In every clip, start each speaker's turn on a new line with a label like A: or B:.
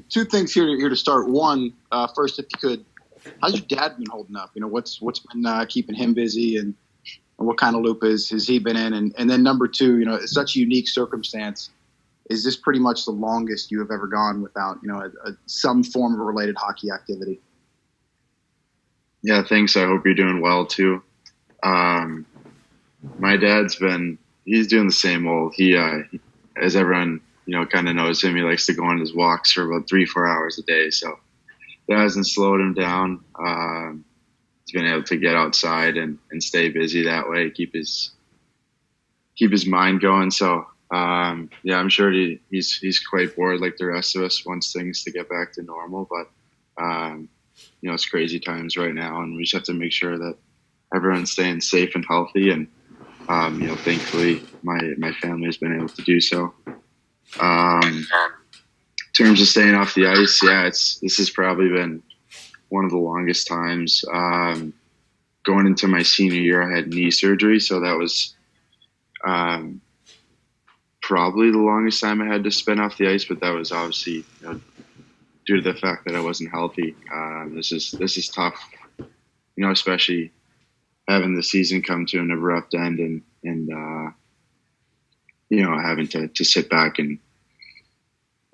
A: two things here to start. One, first, if you could, how's your dad been holding up? What's been keeping him busy, and what kind of loop has he been in? And then number two, it's such a unique circumstance. Is this pretty much the longest you have ever gone without, some form of related hockey activity?
B: Yeah, thanks. I hope you're doing well too. My dad's he's doing the same old. He as everyone, kind of knows him, he likes to go on his walks for about 3-4 hours a day. So that hasn't slowed him down. He's been able to get outside and stay busy that way, keep his mind going. So, yeah, I'm sure he's quite bored like the rest of us, wants things to get back to normal. But, it's crazy times right now, and we just have to make sure that everyone's staying safe and healthy. And, thankfully my family has been able to do so. In terms of staying off the ice, this has probably been one of the longest times. Going into my senior year, I had knee surgery, so that was probably the longest time I had to spend off the ice. But that was obviously due to the fact that I wasn't healthy. This is tough, especially having the season come to an abrupt end and having to sit back and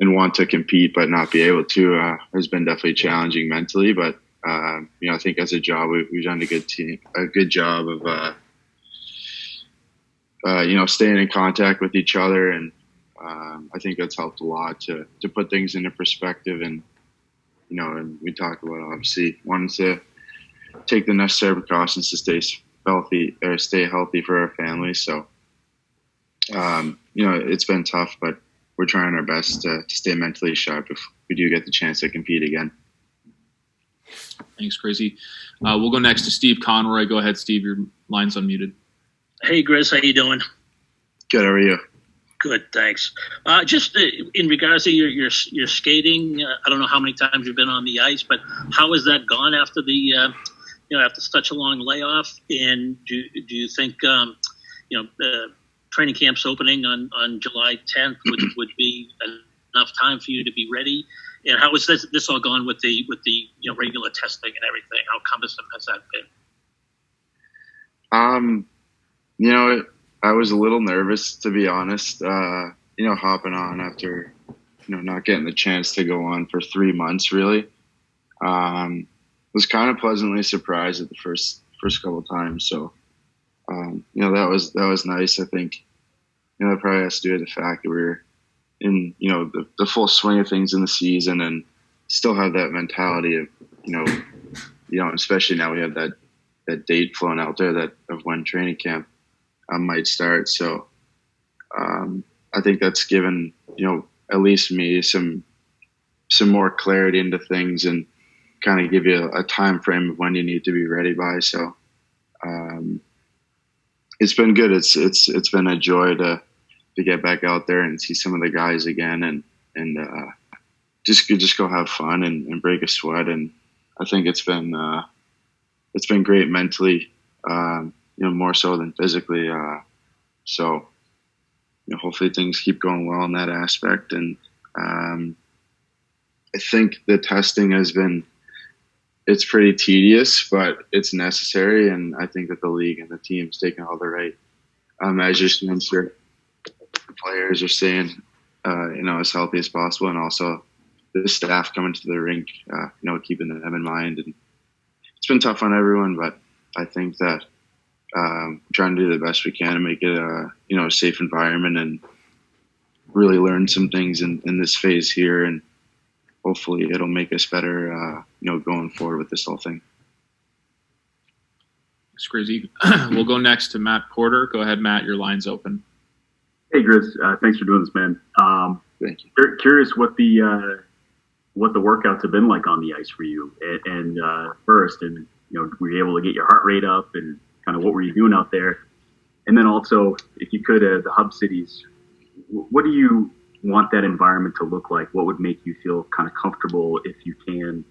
B: want to compete but not be able to has been definitely challenging mentally. But I think as a job we've done a good job of staying in contact with each other, and I think that's helped a lot to put things into perspective. And and we talk about obviously wanting to take the necessary precautions to stay healthy for our family. So it's been tough, but we're trying our best to stay mentally sharp if we do get the chance to compete again.
C: Thanks, Crazy. We'll go next to Steve Conroy. Go ahead, Steve. Your line's unmuted.
D: Hey, Grizz. How you doing?
B: Good. How are you?
D: Good, thanks. Just in regards to your skating, I don't know how many times you've been on the ice, but how has that gone after the after such a long layoff? And do you think training camp's opening on July 10th would be enough time for you to be ready? And how has this all gone with the regular testing and everything? How cumbersome has that been?
B: I was a little nervous, to be honest, hopping on after, not getting the chance to go on for 3 months, really. Was kind of pleasantly surprised at the first couple of times. So, that was nice. I think, that probably has to do with the fact that we're in, the full swing of things in the season and still have that mentality of, especially now we have that date flown out there of when training camp might start. So I think that's given, at least me some more clarity into things and kind of give you a time frame of when you need to be ready by. So it's been good. It's been a joy to get back out there and see some of the guys again and just go have fun and break a sweat. And I think it's been great mentally, more so than physically. So hopefully things keep going well in that aspect. And I think the testing it's pretty tedious, but it's necessary. And I think that the league and the team's taking all the right measures to ensure the players are staying, as healthy as possible. And also the staff coming to the rink, keeping them in mind. And it's been tough on everyone, but I think that trying to do the best we can to make it a safe environment and really learn some things in this phase here, and hopefully it'll make us better going forward with this whole thing.
C: Thanks, Grizzy. We'll go next to Matt Porter. Go ahead, Matt. Your line's open.
E: Hey, Grizz. Thanks for doing this, man.
B: Thank you.
E: Curious what the workouts have been like on the ice for you, and first, and were you able to get your heart rate up, and kind of what were you doing out there? And then also, if you could, the hub cities, what do you want that environment to look like? What would make you feel kind of comfortable if you can,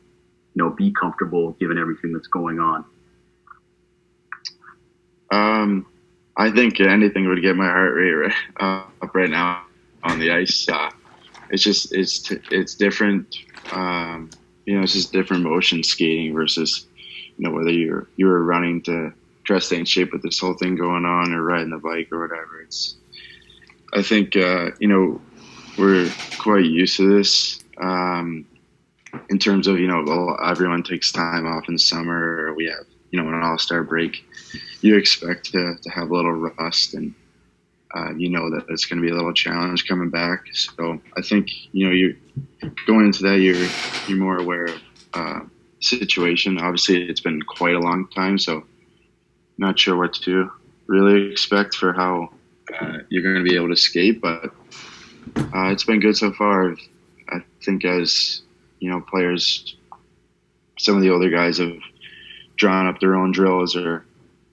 E: be comfortable given everything that's going on?
B: I think anything would get my heart rate up right now on the ice. it's different. It's just different motion skating versus, whether you were running to try to stay in shape with this whole thing going on or riding the bike or whatever. I think, we're quite used to this in terms of, everyone takes time off in the summer, or we have, an all-star break. You expect to have a little rust, and that it's going to be a little challenge coming back. So I think, you're going into that, you're more aware of situation. Obviously, it's been quite a long time, so not sure what to really expect for how you're going to be able to skate, but it's been good so far. I think as, players, some of the older guys have drawn up their own drills, or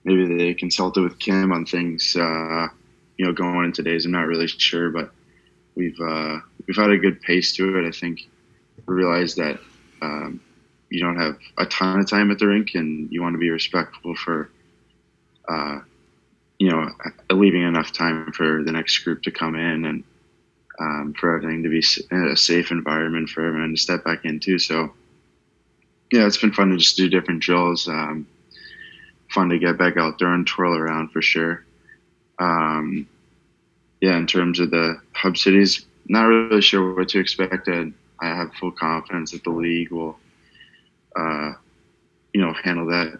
B: maybe they consulted with Kim on things, going into days. I'm not really sure, but we've had a good pace to it. I think we realized that you don't have a ton of time at the rink, and you want to be respectful for, leaving enough time for the next group to come in, and for everything to be a safe environment for everyone to step back into. So, yeah, it's been fun to just do different drills. Fun to get back out there and twirl around for sure. In terms of the hub cities, not really sure what to expect. I have full confidence that the league will, handle that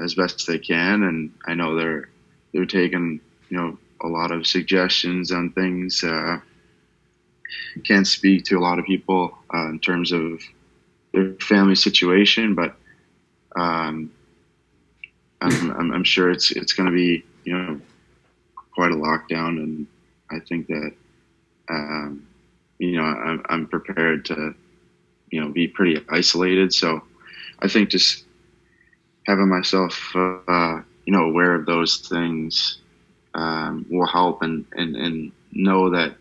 B: as best they can. And I know they're taking, a lot of suggestions on things. Can't speak to a lot of people in terms of their family situation, but I'm sure it's going to be, quite a lockdown, and I think that I'm prepared to be pretty isolated. So I think just having myself aware of those things will help, and know that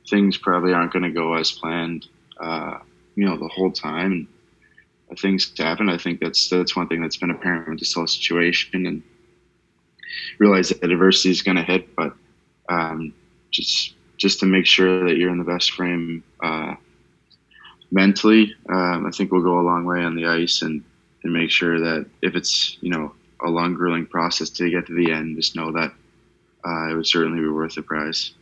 B: things probably aren't going to go as planned the whole time. Things happen. I think that's one thing that's been apparent with this whole situation, and realize that adversity is going to hit, but just to make sure that you're in the best frame mentally, I think we'll go a long way on the ice, and make sure that if it's a long, grueling process to get to the end, just know that it would certainly be worth the prize.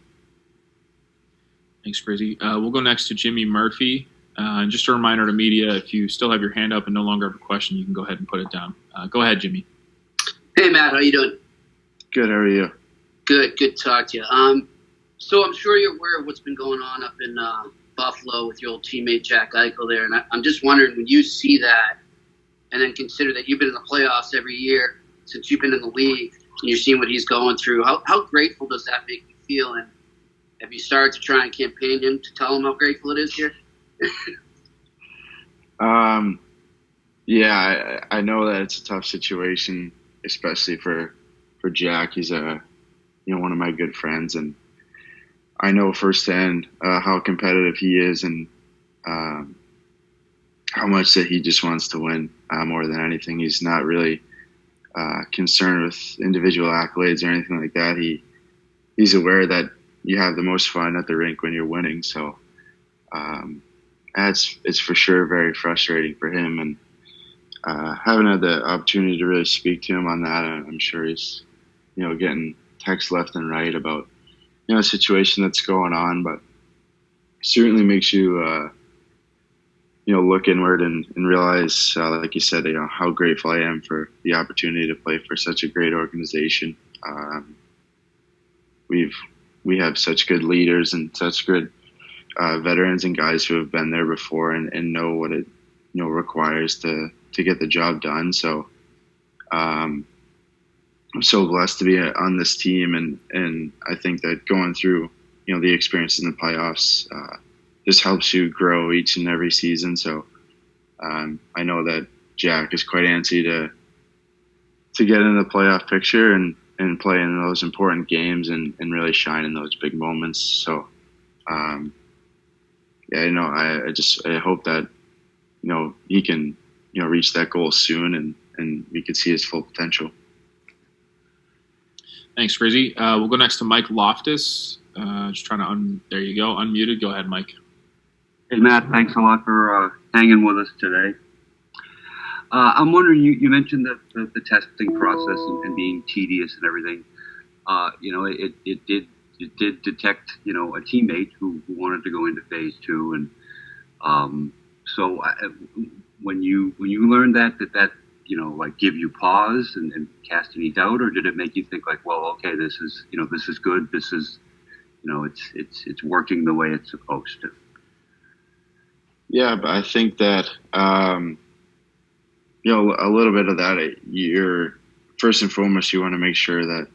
C: Thanks, Grizzy. We'll go next to Jimmy Murphy. And just a reminder to media, if you still have your hand up and no longer have a question, you can go ahead and put it down. Go ahead, Jimmy.
F: Hey, Matt. How you doing?
B: Good. How are you?
F: Good to talk to you. So I'm sure you're aware of what's been going on up in Buffalo with your old teammate Jack Eichel there. And I'm just wondering, when you see that, and then consider that you've been in the playoffs every year since you've been in the league, and you're seeing what he's going through, how grateful does that make you feel? And have you started to try and campaign him to tell him how grateful it is here?
B: I know that it's a tough situation, especially for Jack. He's one of my good friends, and I know firsthand how competitive he is, and how much that he just wants to win more than anything. He's not really concerned with individual accolades or anything like that. He's aware that you have the most fun at the rink when you're winning. So it's for sure very frustrating for him, and haven't had the opportunity to really speak to him on that. I'm sure he's getting texts left and right about a situation that's going on, but certainly makes you look inward and realize, like you said, how grateful I am for the opportunity to play for such a great organization. We have such good leaders and such good veterans and guys who have been there before and know what it requires to get the job done. So I'm so blessed to be on this team, and I think that going through the experience in the playoffs just helps you grow each and every season. So I know that Jack is quite antsy to get in the playoff picture and play in those important games and really shine in those big moments. So I hope that he can reach that goal soon, and we can see his full potential.
C: Thanks, Grizzy. We'll go next to Mike Loftus. Just trying to there you go, unmuted. Go ahead, Mike.
G: Hey, Matt, thanks a lot for hanging with us today. I'm wondering, you mentioned the testing process and being tedious and everything. It did detect, a teammate who wanted to go into phase 2. And when you learned that give you pause and cast any doubt, or did it make you think like, well, okay, this is good. This is, it's working the way it's supposed to.
B: Yeah, but I think that, a little bit of that, you're first and foremost, you want to make sure that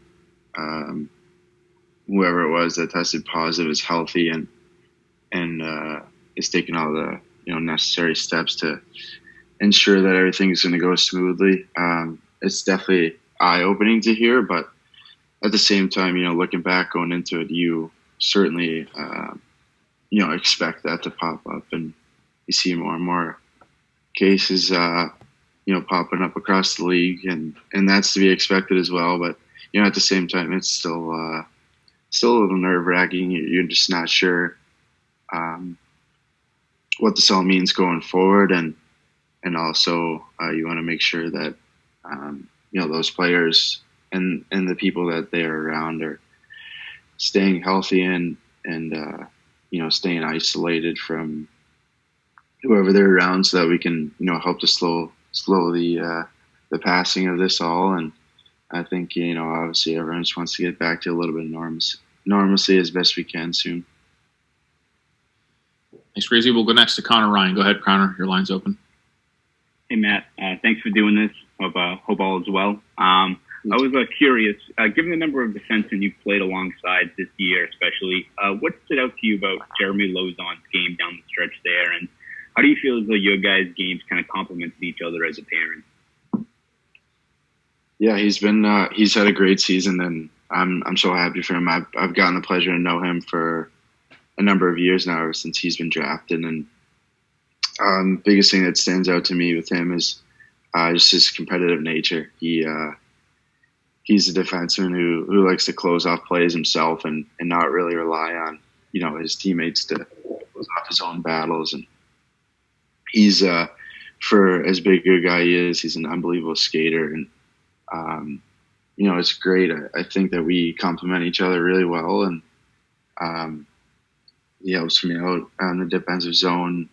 B: whoever it was that tested positive is healthy and is taking all the, necessary steps to ensure that everything's going to go smoothly. It's definitely eye-opening to hear, but at the same time, looking back, going into it, you certainly, expect that to pop up, and you see more and more cases, popping up across the league, and that's to be expected as well. But, at the same time, it's still a little nerve-wracking. You're just not sure what this all means going forward, and also you want to make sure that those players and the people that they're around are staying healthy and staying isolated from whoever they're around, so that we can help to slow the passing of this all. And I think obviously everyone just wants to get back to a little bit of normalcy as best we can soon.
C: Thanks, Crazy. We'll go next to Connor Ryan. Go ahead, Connor. Your line's open.
H: Hey, Matt. Thanks for doing this. Hope all is well. I was curious, given the number of defensemen you played alongside this year especially, what stood out to you about Jeremy Lauzon's game down the stretch there, and how do you feel as though your guys' games kind of complemented each other as a pairing?
B: Yeah, he's had a great season, and I'm so happy for him. I've gotten the pleasure to know him for a number of years now, ever since he's been drafted. And biggest thing that stands out to me with him is just his competitive nature. He's a defenseman who likes to close off plays himself and not really rely on his teammates to close off his own battles. And he's for as big a guy he is, he's an unbelievable skater. And it's great. I think that we complement each other really well, and he helps me out on the defensive zone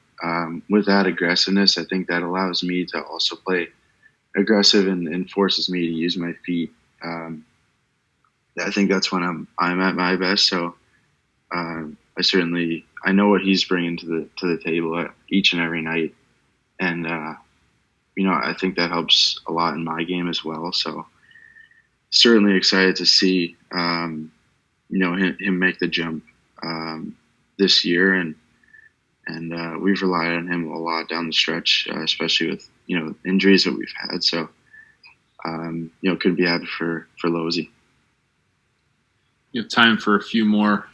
B: with that aggressiveness. I think that allows me to also play aggressive and forces me to use my feet. I think that's when I'm at my best. So I know what he's bringing to the table each and every night, and I think that helps a lot in my game as well. So certainly excited to see him make the jump this year, and we've relied on him a lot down the stretch, especially with injuries that we've had. So couldn't be happy for Lozy.
C: You have time for a few more.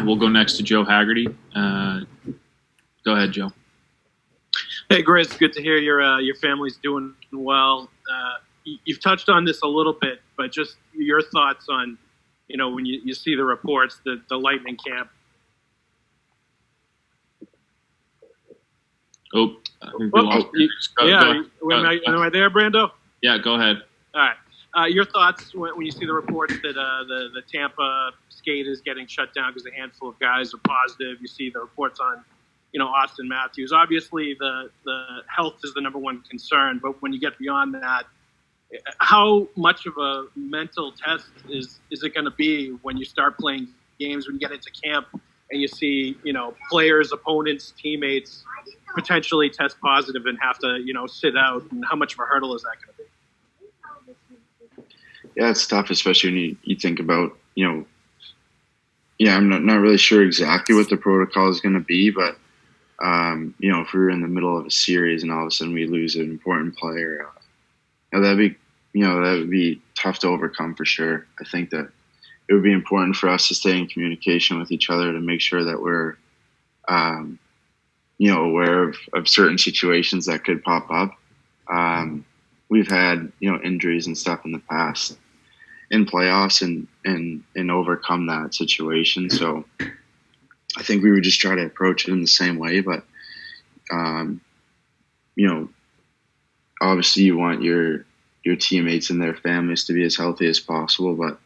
C: We'll go next to Joe Haggerty. Go ahead, Joe.
I: Hey, Grizz, good to hear your family's doing well. You've touched on this a little bit, but just your thoughts on, when you see the reports, the Lightning camp.
C: Oh, I think we lost.
I: Am I there, Brando?
C: Yeah, go ahead.
I: All right. Your thoughts when you see the reports that the Tampa skate is getting shut down because a handful of guys are positive. You see the reports on, Austin Matthews. Obviously, the health is the number one concern, but when you get beyond that, how much of a mental test is it going to be when you start playing games, when you get into camp and you see, players, opponents, teammates potentially test positive and have to, sit out, and how much of a hurdle is that going to be?
B: Yeah, it's tough, especially when you think about, I'm not really sure exactly what the protocol is going to be, but, if we're in the middle of a series and all of a sudden we lose an important player, that would be tough to overcome for sure. I think that it would be important for us to stay in communication with each other to make sure that we're, aware of certain situations that could pop up. We've had, injuries and stuff in the past. in playoffs and overcome that situation. So I think we would just try to approach it in the same way. But, obviously you want your teammates and their families to be as healthy as possible. But,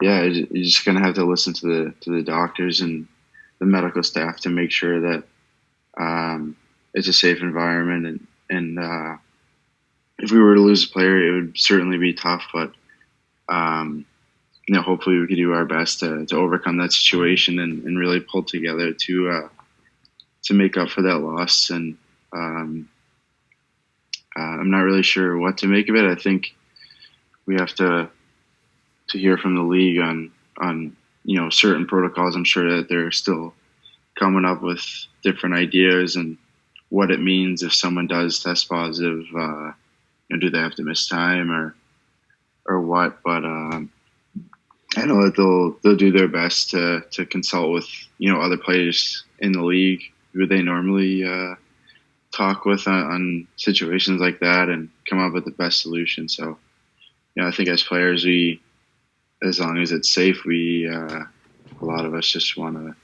B: you're just going to have to listen to the doctors and the medical staff to make sure that it's a safe environment. And if we were to lose a player, it would certainly be tough. But, hopefully we could do our best to overcome that situation and really pull together to make up for that loss. And I'm not really sure what to make of it. I think we have to hear from the league on certain protocols. I'm sure that they're still coming up with different ideas and what it means if someone does test positive. Do they have to miss time or what? But I know that they'll do their best to consult with other players in the league who they normally talk with on situations like that and come up with the best solution. So I think as players, as long as it's safe, a lot of us just want to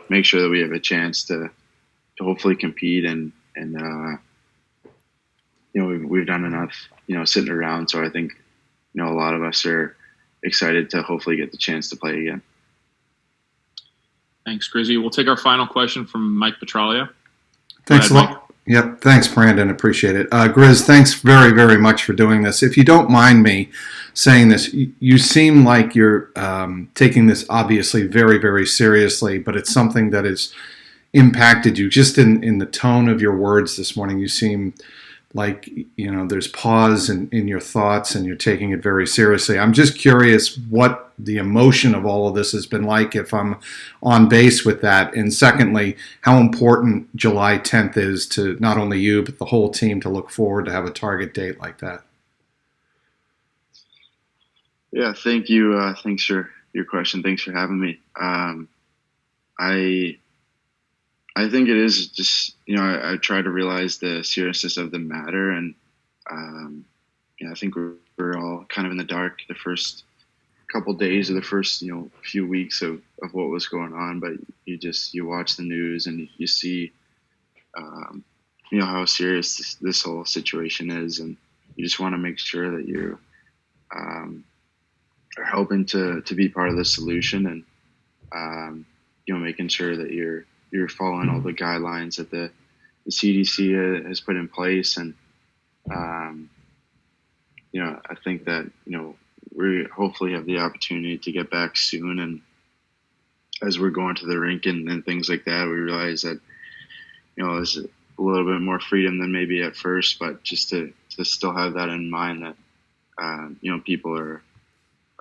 B: make sure that we have a chance to hopefully compete and we've done enough sitting around. So I think a lot of us are excited to hopefully get the chance to play again.
C: Thanks, Grizzy. We'll take our final question from Mike Petralia.
J: Thanks a lot. Yep. Thanks, Brandon. Appreciate it. Grizz, thanks very, very much for doing this. If you don't mind me saying this, you seem like you're taking this obviously very, very seriously, but it's something that has impacted you. Just in the tone of your words this morning, you seem like, there's pause in your thoughts and you're taking it very seriously. I'm just curious what the emotion of all of this has been like, if I'm on base with that. And secondly, how important July 10th is to not only you, but the whole team to look forward to have a target date like that.
B: Yeah, thank you. Thanks for your question. Thanks for having me. I think it is just, I try to realize the seriousness of the matter. And, I think we're all kind of in the dark the first couple days or the first, few weeks of what was going on. But you watch the news and you see, how serious this whole situation is. And you just want to make sure that you are helping to be part of the solution and, making sure that you're following all the guidelines that the CDC has put in place. And, I think that, we hopefully have the opportunity to get back soon. And as we're going to the rink and things like that, we realize that, there's a little bit more freedom than maybe at first, but just to still have that in mind that, people are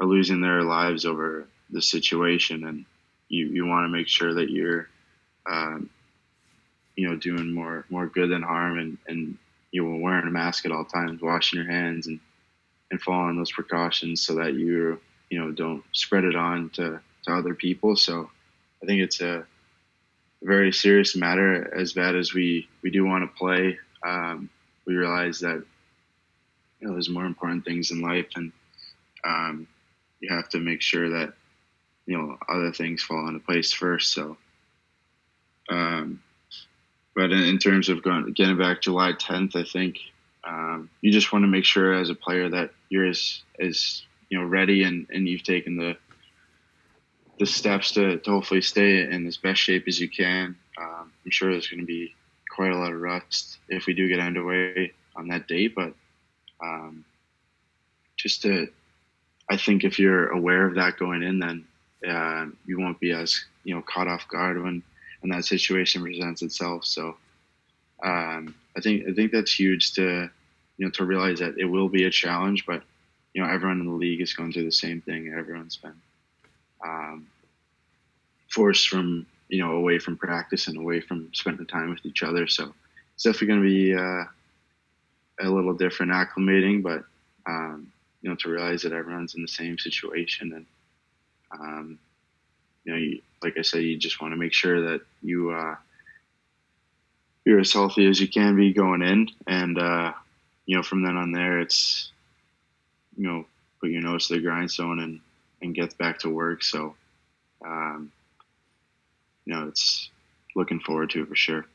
B: losing their lives over the situation. And you want to make sure that you're, doing more good than harm and wearing a mask at all times, washing your hands and following those precautions so that you don't spread it on to other people. So I think it's a very serious matter. As bad as we do want to play, we realize that there's more important things in life, and you have to make sure that other things fall into place first. So but in terms of getting back July 10th, I think you just want to make sure as a player that you're as ready and you've taken the steps to hopefully stay in as best shape as you can. I'm sure there's going to be quite a lot of rust if we do get underway on that date, but I think if you're aware of that going in, then you won't be as caught off guard when that situation presents itself. So I think that's huge to realize that it will be a challenge, but everyone in the league is going through the same thing. Everyone's been forced from away from practice and away from spending time with each other. So it's definitely going to be a little different acclimating, but to realize that everyone's in the same situation. And like I said, you just want to make sure that you're as healthy as you can be going in, and from then on there, it's put your nose to the grindstone and gets back to work. So, it's looking forward to it for sure.